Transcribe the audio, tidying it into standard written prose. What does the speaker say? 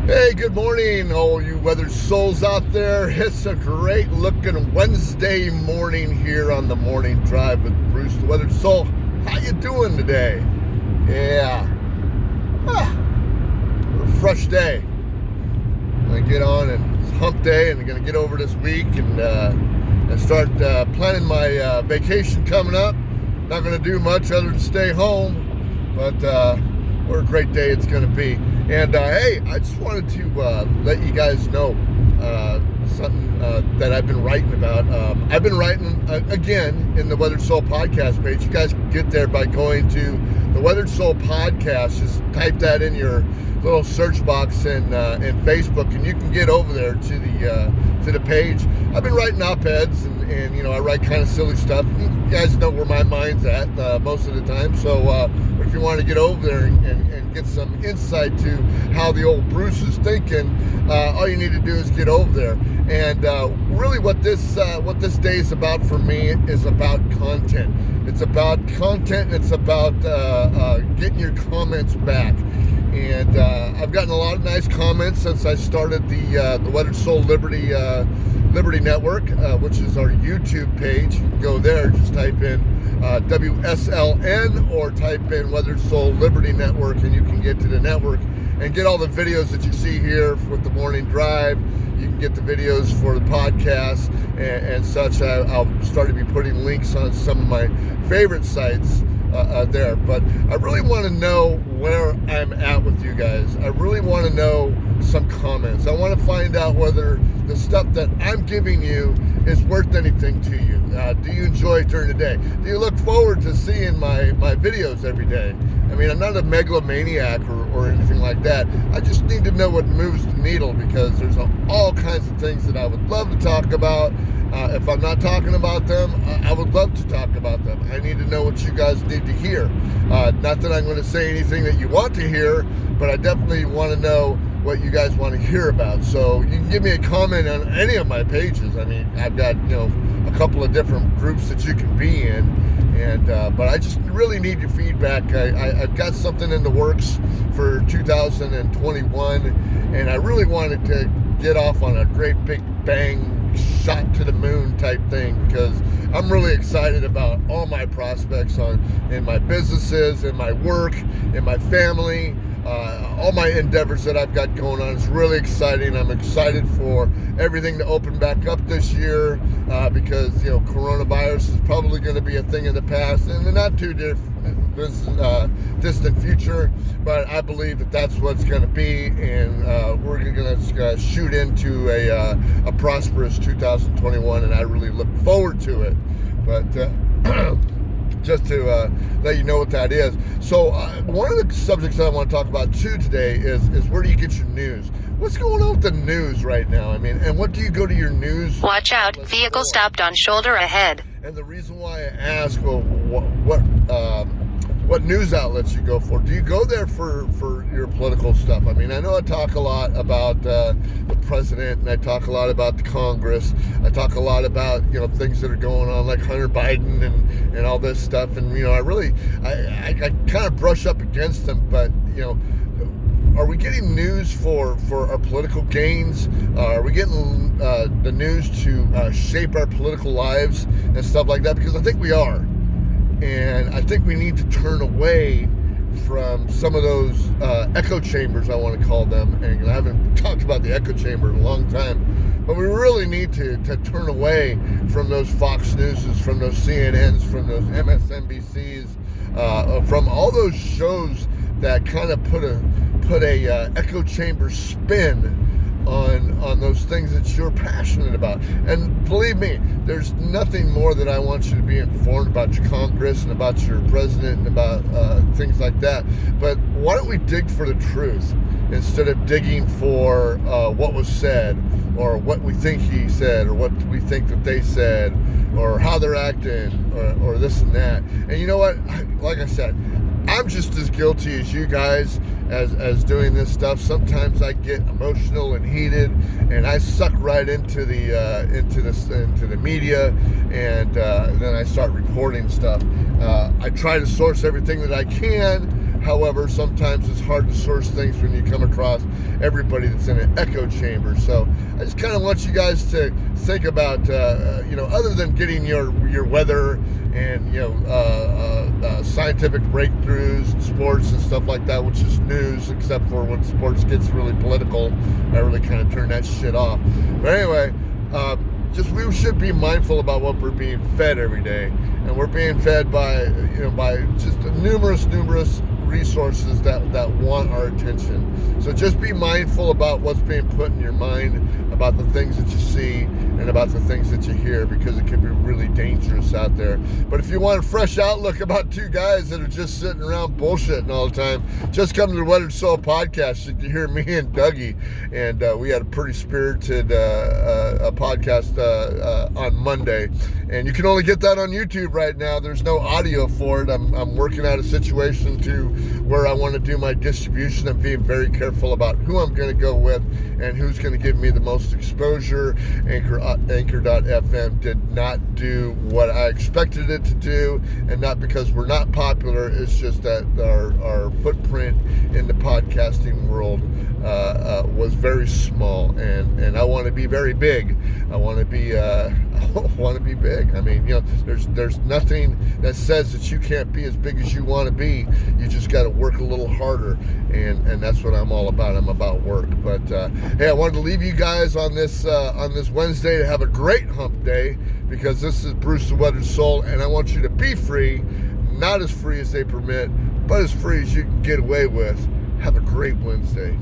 Hey, good morning, all you weathered souls out there. It's a great looking Wednesday morning here on the Morning Drive with Bruce the Weathered Soul. How you doing today? Yeah. What a fresh day. I'm going to get on and it's hump day and I'm going to get over this week and start planning my vacation coming up. Not going to do much other than stay home, but what a great day it's going to be. And hey, I just wanted to let you guys know something that I've been writing about. I've been writing again in the Weathered Soul podcast page. You guys can get there by going to the Weathered Soul podcast. Just type that in your little search box in Facebook, and you can get over there to the page. I've been writing op-eds, and you know, I write kind of silly stuff. You guys know where my mind's at most of the time. So if you want to get over there and get some insight to how the old Bruce is thinking, all you need to do is get over there. And really what this day is about for me is about content. It's about content. It's about getting your comments back. And I've gotten a lot of nice comments since I started the Weathered Soul Liberty Network, which is our YouTube page. You can go there, just type in WSLN or type in Weathered Soul Liberty Network, and you can get to the network and get all the videos that you see here with the Morning Drive. You can get the videos for the podcast and such. I'll start to be putting links on some of my favorite sites there. But I really want to know where I'm at with you guys. I really want to know some comments. I want to find out whether the stuff that I'm giving you is worth anything to you. Do you enjoy it during the day? Do you look forward to seeing my videos every day? I mean, I'm not a megalomaniac or anything like that. I just need to know what moves the needle, because there's all kinds of things that I would love to talk about. If I'm not talking about them, I would love to talk about them. I need to know what you guys need to hear. Not that I'm going to say anything that you want to hear, but I definitely want to know what you guys want to hear about. So you can give me a comment on any of my pages. I mean, I've got, you know, a couple of different groups that you can be in, and but I just really need your feedback. I've got something in the works for 2021, and I really wanted to get off on a great big bang shot to the moon type thing, because I'm really excited about all my prospects in my businesses, in my work, in my family, all my endeavors that I've got going on. It's really exciting. I'm excited for everything to open back up this year, because, you know, coronavirus is probably going to be a thing in the past in the not too distant future, but I believe that that's what's going to be, and we're going to shoot into a prosperous 2021, and I really look forward to it. But just to let you know what that is. So one of the subjects that I want to talk about too today is where do you get your news? What's going on with the news right now? I mean, and what do you go to your news? Watch out, vehicle stopped on shoulder ahead. And the reason why I ask, well, what news outlets you go for? Do you go there for your political stuff? I mean, I know I talk a lot about the president, and I talk a lot about the Congress. I talk a lot about, you know, things that are going on, like Hunter Biden and all this stuff. And, you know, I kind of brush up against them, but, you know, are we getting news for our political gains? Are we getting the news to shape our political lives and stuff like that? Because I think we are. And I think we need to turn away from some of those echo chambers, I want to call them. And I haven't talked about the echo chamber in a long time. But we really need to turn away from those Fox Newses, from those CNNs, from those MSNBCs, from all those shows that kind of put a echo chamber spin on those things that you're passionate about. And believe me, there's nothing more that I want you to be informed about your Congress and about your president and about things like that. But why don't we dig for the truth instead of digging for what was said, or what we think he said, or what we think that they said, or how they're acting, or this and that. And you know what? Like I said, I'm just as guilty as you guys as doing this stuff. Sometimes I get emotional and heated, and I suck right into the media, and then I start reporting stuff. I try to source everything that I can. However, sometimes it's hard to source things when you come across everybody that's in an echo chamber. So I just kind of want you guys to think about, other than getting your weather and scientific breakthroughs and sports and stuff like that, which is news, except for when sports gets really political. I really kind of turn that shit off. But anyway, we should be mindful about what we're being fed every day, and we're being fed by just numerous resources that want our attention. So just be mindful about what's being put in your mind, about the things that you see and about the things that you hear, because it can be really dangerous out there. But if you want a fresh outlook about two guys that are just sitting around bullshitting all the time, just come to the Weathered Soul podcast. You can hear me and Dougie, and we had a pretty spirited podcast on Monday, and you can only get that on YouTube right now. There's no audio for it. I'm working out a situation to where I want to do my distribution. I'm being very careful about who I'm going to go with and who's going to give me the most exposure. Anchor.fm did not do what I expected it to do, and not because we're not popular. It's just that our footprint in the podcasting world was very small, and I want to be very big. I want to be big. I mean, there's nothing that says that you can't be as big as you want to be. You just got to work a little harder, and that's what I'm all about. I'm about work. But hey, I wanted to leave you guys on this Wednesday to have a great hump day, because this is Bruce the Weathered Soul, and I want you to be free, not as free as they permit, but as free as you can get away with. Have a great Wednesday.